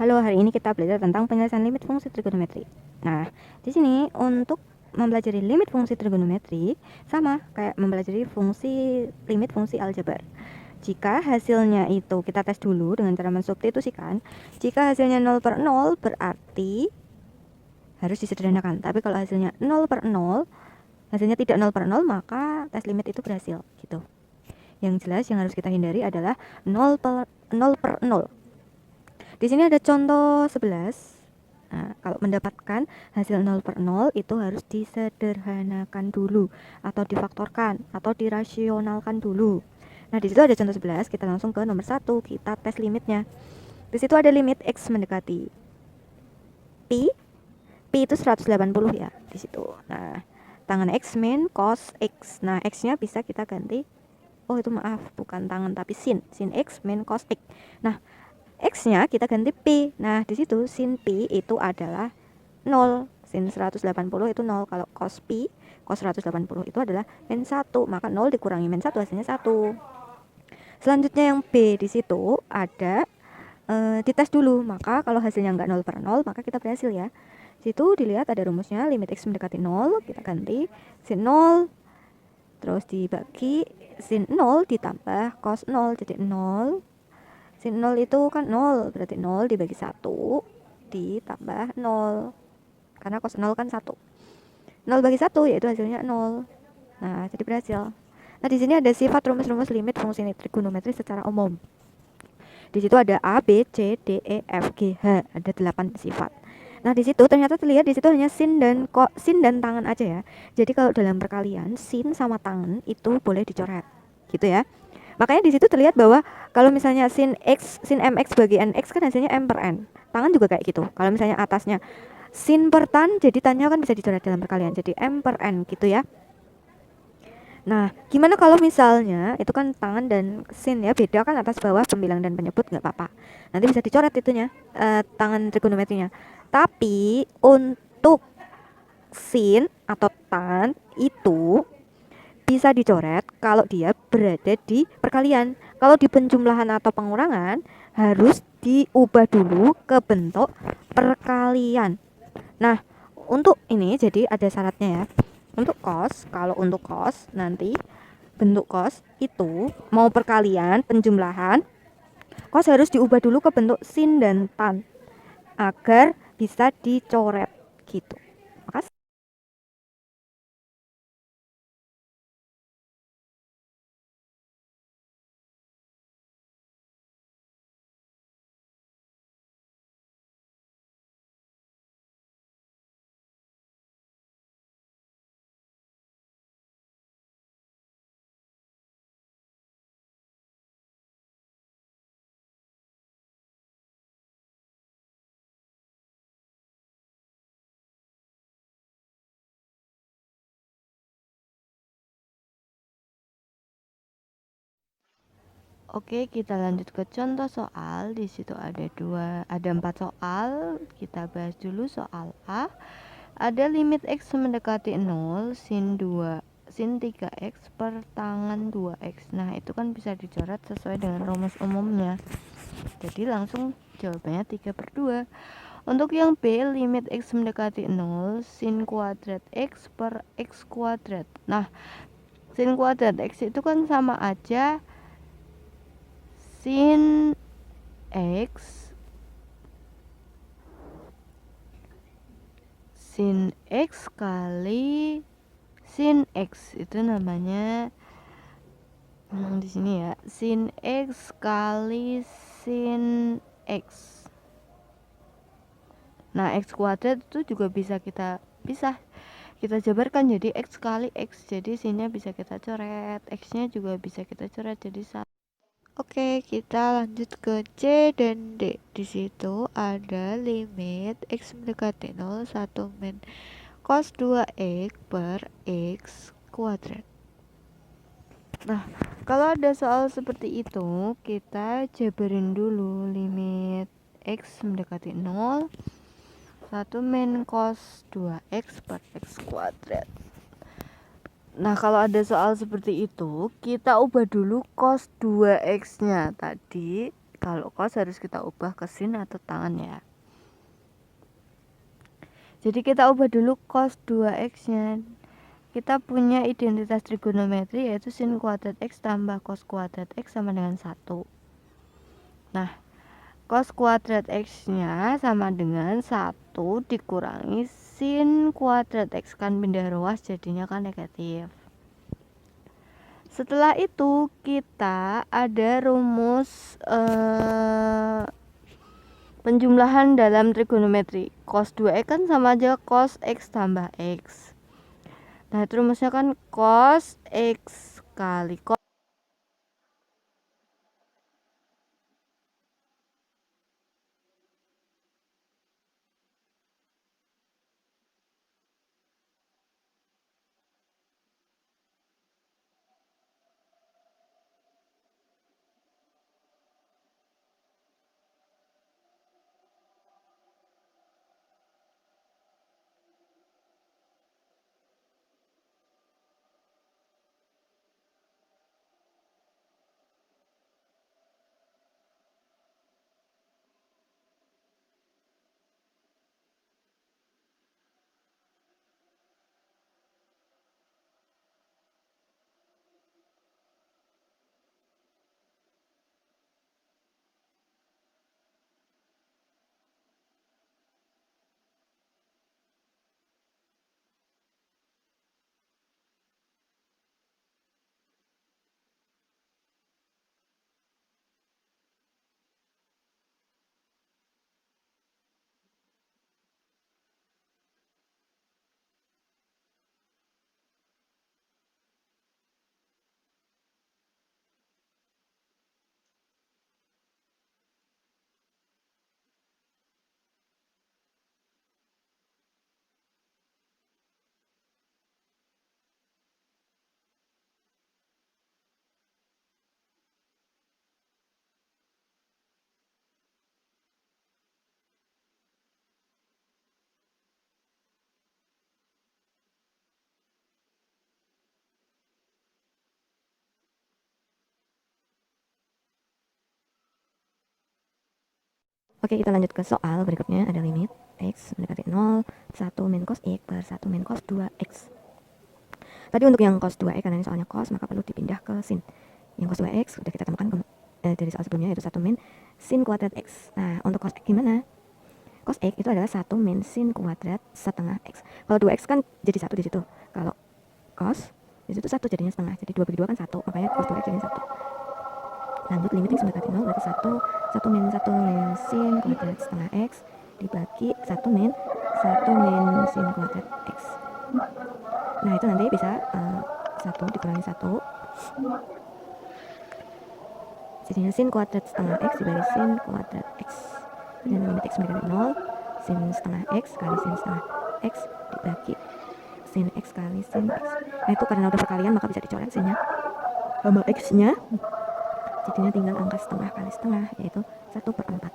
Halo, hari ini kita belajar tentang penjelasan limit fungsi trigonometri. Nah, di sini untuk mempelajari limit fungsi trigonometri sama kayak mempelajari limit fungsi aljabar. Jika hasilnya itu kita tes dulu dengan cara mensubstitusikan. Jika hasilnya 0/0 berarti harus disederhanakan. Tapi kalau hasilnya 0/0, hasilnya tidak 0/0, maka tes limit itu berhasil gitu. Yang jelas yang harus kita hindari adalah 0/0. Di sini ada contoh 11. Nah, kalau mendapatkan hasil 0/0 itu harus disederhanakan dulu atau difaktorkan atau dirasionalkan dulu. Nah, di situ ada contoh 11, kita langsung ke nomor 1, kita tes limitnya. Di situ ada limit X mendekati Pi. Pi itu 180 ya di situ. Nah, tangan X min cos X. Nah, X-nya bisa kita ganti. Oh, itu maaf, bukan tangan tapi sin. Sin X min cos X. Nah, X-nya kita ganti P. Nah, di situ sin P itu adalah 0. Sin 180 itu 0. Kalau cos P, cos 180 itu adalah min 1. Maka 0 dikurangi min 1 hasilnya 1. Selanjutnya yang B, di situ ada dites dulu. Maka kalau hasilnya nggak 0/0, maka kita berhasil ya. Di situ dilihat ada rumusnya, limit X mendekati 0, kita ganti sin 0 terus dibagi sin 0 ditambah cos 0 jadi 0. Sin 0 itu kan 0, berarti 0 dibagi 1 ditambah 0. Karena cos 0 kan 1. 0 bagi 1 yaitu hasilnya 0. Nah, jadi berhasil. Nah, di sini ada sifat rumus-rumus limit fungsi trigonometri secara umum. Di situ ada A, B, C, D, E, F, G, H. Ada 8 sifat. Nah, di situ ternyata terlihat di situ hanya sin dan tangan aja ya. Jadi kalau dalam perkalian sin sama tangan itu boleh dicoret. Gitu ya. Makanya di situ terlihat bahwa kalau misalnya sin mx bagi nx kan hasilnya m per n. Tangan juga kayak gitu. Kalau misalnya atasnya sin per tan, jadi tannya kan bisa dicoret dalam perkalian. Jadi m per n gitu ya. Nah, gimana kalau misalnya itu kan tangan dan sin ya, beda kan atas bawah pembilang dan penyebut, nggak apa-apa. Nanti bisa dicoret itunya, tangan trigonometrinya. Tapi untuk sin atau tan itu bisa dicoret kalau dia berada di perkalian. Kalau di penjumlahan atau pengurangan harus diubah dulu ke bentuk perkalian. Nah, untuk ini jadi ada syaratnya ya. Untuk cos, kalau untuk cos nanti bentuk cos itu mau perkalian, penjumlahan, cos harus diubah dulu ke bentuk sin dan tan agar bisa dicoret gitu. Makasih. Oke, kita lanjut ke contoh soal. Di situ ada 4 soal. Kita bahas dulu soal A. Ada limit X mendekati 0, sin 3X per tangan 2X. Nah, itu kan bisa dicoret sesuai dengan rumus umumnya. Jadi langsung jawabannya 3/2. Untuk yang B, limit X mendekati 0, sin kuadrat X per X kuadrat. Nah, sin kuadrat X itu kan sama aja sin X kali sin X itu namanya di sini ya, sin X kali sin X. Nah, X kuadrat itu juga bisa kita jabarkan jadi X kali X, jadi sinnya bisa kita coret, X nya juga bisa kita coret jadi 1. Oke, kita lanjut ke C dan D. Di situ ada limit X mendekati 0, 1 min cos 2X per X kuadrat. Nah, kalau ada soal seperti itu, kita jabarin dulu limit X mendekati 0, 1 min cos 2X per X kuadrat. Nah, kalau ada soal seperti itu, kita ubah dulu cos 2X-nya tadi Kalau cos harus kita ubah ke sin atau tangan ya. Jadi kita ubah dulu cos 2x nya. Kita punya identitas trigonometri yaitu sin kuadrat x tambah cos kuadrat x sama dengan 1. Nah, cos kuadrat x nya sama dengan 1 dikurangi sin kuadrat x, kan pindah ruas jadinya kan negatif. Setelah itu kita ada rumus penjumlahan dalam trigonometri. Cos 2x kan sama aja cos x tambah x. Nah, itu rumusnya kan cos x kali cos. Oke, kita lanjut ke soal berikutnya. Ada limit x mendekati 0, 1 min cos x per 1 min cos 2x. Tadi untuk yang cos 2x, karena ini soalnya cos, maka perlu dipindah ke sin. Yang cos 2x sudah kita temukan dari soal sebelumnya, yaitu 1 min sin kuadrat x. Nah, untuk cos x gimana? Cos x itu adalah 1 min sin kuadrat setengah x. Kalau 2x kan jadi 1 di situ. Kalau cos di situ 1 jadinya setengah. Jadi 2 bagi 2 kan 1, makanya cos 2x jadinya 1. Lanjut limit x mendekati 0 berarti 1 min sin kuadrat setengah x dibagi 1 min sin kuadrat x. Nah, itu nanti bisa 1 dikurangi 1 jadinya sin kuadrat setengah x dibagi sin kuadrat x. Dan limit x mendekati 0, sin setengah x kali sin setengah x dibagi sin x kali sin x. Nah, itu karena udah perkalian maka bisa dicoret sinnya sama x nya, jadinya tinggal angka setengah kali setengah, yaitu 1/4.